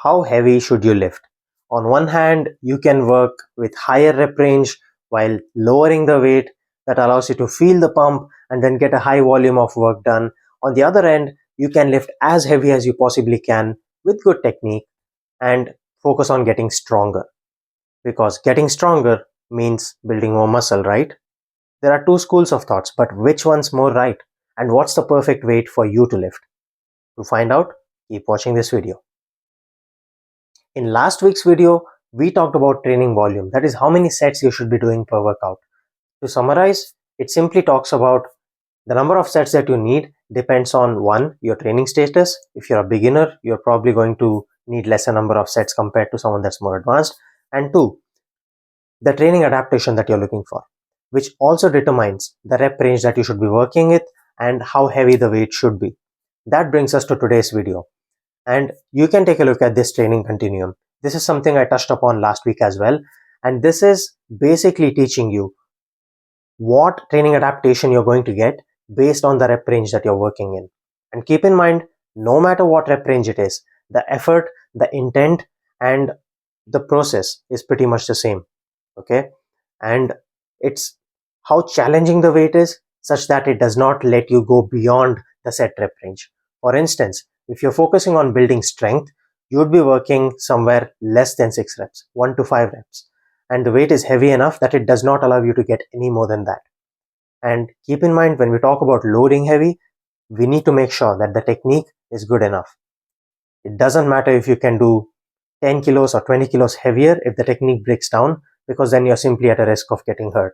How heavy should you lift? On one hand, you can work with higher rep range while lowering the weight that allows you to feel the pump and then get a high volume of work done. On the other end, you can lift as heavy as you possibly can with good technique and focus on getting stronger. Because getting stronger means building more muscle, right? There are two schools of thoughts, but which one's more right? And what's the perfect weight for you to lift? To find out, keep watching this video. In last week's video, we talked about training volume, that is how many sets you should be doing per workout. To summarize, it simply talks about the number of sets that you need depends on one, your training status. If you're a beginner, you're probably going to need lesser number of sets compared to someone that's more advanced. And two, the training adaptation that you're looking for, which also determines the rep range that you should be working with and how heavy the weight should be. That brings us to today's video. And you can take a look at this training continuum. This is something I touched upon last week as well. And this is basically teaching you what training adaptation you're going to get based on the rep range that you're working in. And keep in mind, no matter what rep range it is, the effort, the intent, and the process is pretty much the same. Okay. And it's how challenging the weight is such that it does not let you go beyond the set rep range. For instance, if you're focusing on building strength, you would be working somewhere less than 6 reps, 1 to 5 reps. And the weight is heavy enough that it does not allow you to get any more than that. And keep in mind, when we talk about loading heavy, we need to make sure that the technique is good enough. It doesn't matter if you can do 10 kilos or 20 kilos heavier if the technique breaks down, because then you're simply at a risk of getting hurt.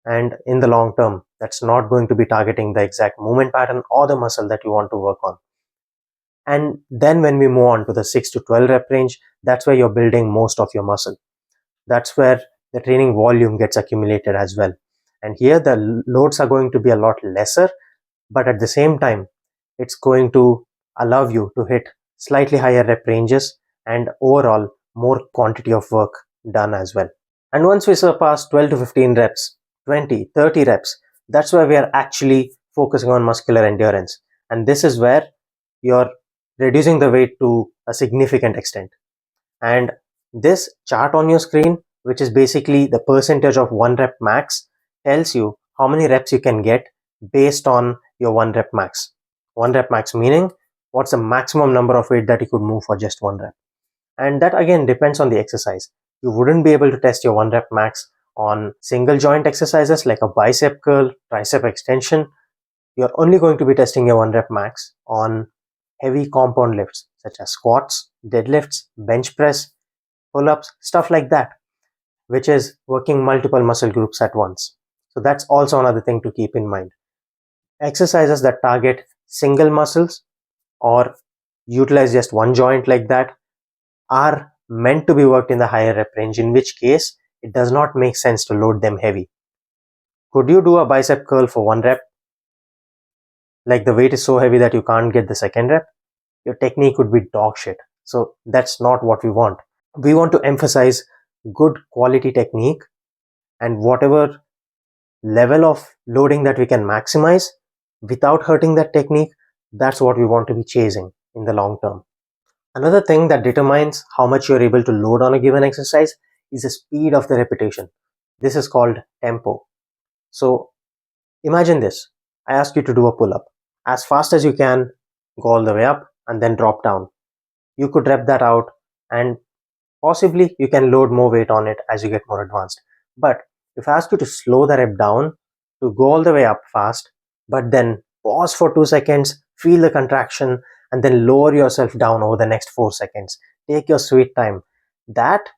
And in the long term, that's not going to be targeting the exact movement pattern or the muscle that you want to work on. And then when we move on to the 6 to 12 rep range, that's where you're building most of your muscle. That's where the training volume gets accumulated as well. And here the loads are going to be a lot lesser, but at the same time, it's going to allow you to hit slightly higher rep ranges and overall more quantity of work done as well. And once we surpass 12 to 15 reps, 20, 30 reps, that's where we are actually focusing on muscular endurance. And this is where you're reducing the weight to a significant extent. And this chart on your screen, which is basically the percentage of 1 rep max, tells you how many reps you can get based on your 1 rep max. 1 rep max meaning what's the maximum number of weight that you could move for just 1 rep. And that again depends on the exercise. You wouldn't be able to test your 1 rep max on single joint exercises like a bicep curl, tricep extension. You're only going to be testing your 1 rep max on heavy compound lifts such as squats, deadlifts, bench press, pull-ups, stuff like that, which is working multiple muscle groups at once. So that's also another thing to keep in mind. Exercises that target single muscles or utilize just one joint like that are meant to be worked in the higher rep range, in which case it does not make sense to load them heavy. Could you do a bicep curl for 1 rep? Like the weight is so heavy that you can't get the second rep? Your technique would be dog shit. So that's not what we want. We want to emphasize good quality technique, and whatever level of loading that we can maximize without hurting that technique, that's what we want to be chasing in the long term. Another thing that determines how much you're able to load on a given exercise is the speed of the repetition. This is called tempo. So imagine this. I ask you to do a pull-up. As fast as you can, go all the way up and then drop down. You could rep that out and possibly you can load more weight on it as you get more advanced. But if I ask you to slow the rep down, to go all the way up fast, but then pause for 2 seconds, feel the contraction, and then lower yourself down over the next 4 seconds. Take your sweet time. That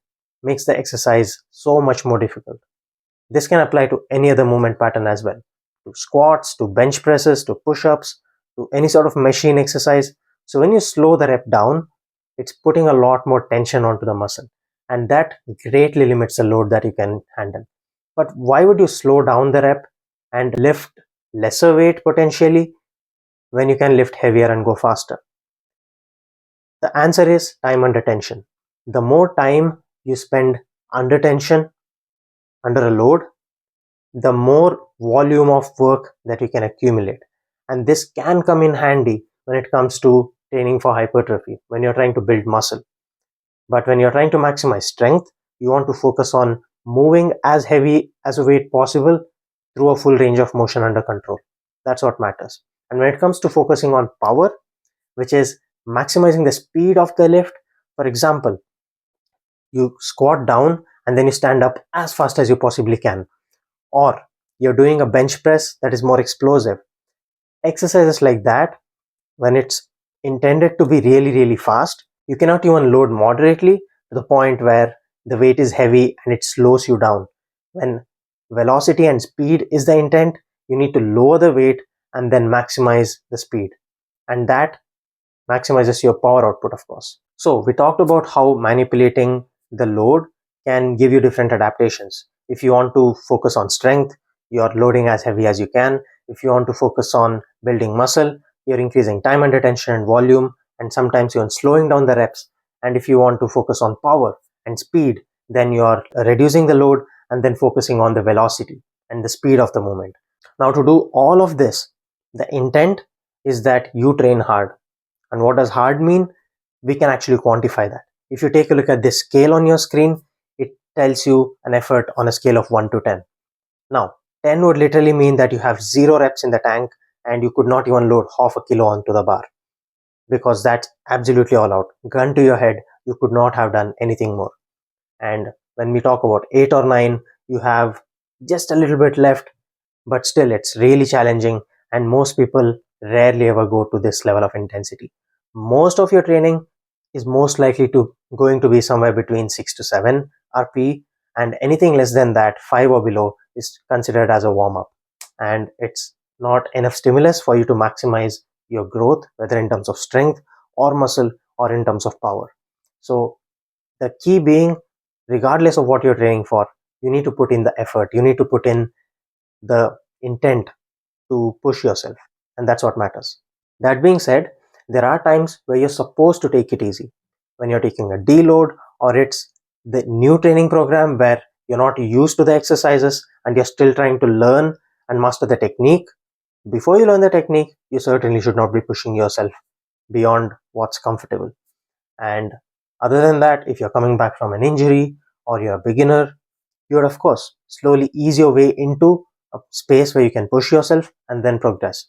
makes the exercise so much more difficult. This can apply to any other movement pattern as well. To squats, to bench presses, to push-ups, to any sort of machine exercise. So when you slow the rep down, it's putting a lot more tension onto the muscle, and that greatly limits the load that you can handle. But why would you slow down the rep and lift lesser weight potentially when you can lift heavier and go faster? The answer is time under tension. The more time you spend under tension, under a load, the more volume of work that you can accumulate. And this can come in handy when it comes to training for hypertrophy, when you're trying to build muscle. But when you're trying to maximize strength, you want to focus on moving as heavy as a weight possible through a full range of motion under control. That's what matters. And when it comes to focusing on power, which is maximizing the speed of the lift, for example, you squat down and then you stand up as fast as you possibly can, or you're doing a bench press that is more explosive. Exercises like that, when it's intended to be really, really fast, you cannot even load moderately to the point where the weight is heavy and it slows you down. When velocity and speed is the intent, you need to lower the weight and then maximize the speed. And that maximizes your power output, of course. So we talked about how manipulating the load can give you different adaptations. If you want to focus on strength, you're loading as heavy as you can. If you want to focus on building muscle, you're increasing time under tension and volume, and sometimes you're slowing down the reps. And if you want to focus on power and speed, then you're reducing the load and then focusing on the velocity and the speed of the movement. Now, to do all of this, the intent is that you train hard. And what does hard mean? We can actually quantify that. If you take a look at this scale on your screen, it tells you an effort on a scale of 1 to 10. Now, 10 would literally mean that you have 0 reps in the tank and you could not even load half a kilo onto the bar, because that's absolutely all out. Gun to your head, you could not have done anything more. And when we talk about 8 or 9, you have just a little bit left, but still it's really challenging, and most people rarely ever go to this level of intensity. Most of your training is most likely going to be somewhere between 6 to 7 RP, and anything less than that, 5 or below, is considered as a warm-up, and it's not enough stimulus for you to maximize your growth, whether in terms of strength or muscle or in terms of power. So the key being, regardless of what you're training for, you need to put in the effort, you need to put in the intent to push yourself, and that's what matters. That being said, there are times where you're supposed to take it easy. When you're taking a deload, or it's the new training program where you're not used to the exercises and you're still trying to learn and master the technique. Before you learn the technique, you certainly should not be pushing yourself beyond what's comfortable. And other than that, if you're coming back from an injury or you're a beginner, you would of course slowly ease your way into a space where you can push yourself and then progress.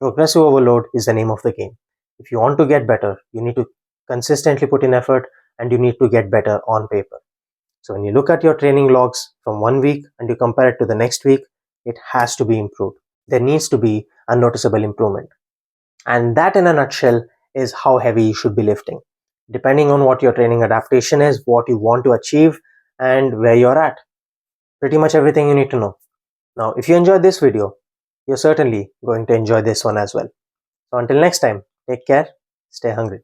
Progressive overload is the name of the game. If you want to get better, you need to consistently put in effort and you need to get better on paper. So when you look at your training logs from 1 week and you compare it to the next week, it has to be improved. There needs to be a noticeable improvement. And that, in a nutshell, is how heavy you should be lifting, depending on what your training adaptation is, what you want to achieve, and where you're at. Pretty much everything you need to know. Now, if you enjoyed this video, you're certainly going to enjoy this one as well. So until next time, take care, stay hungry.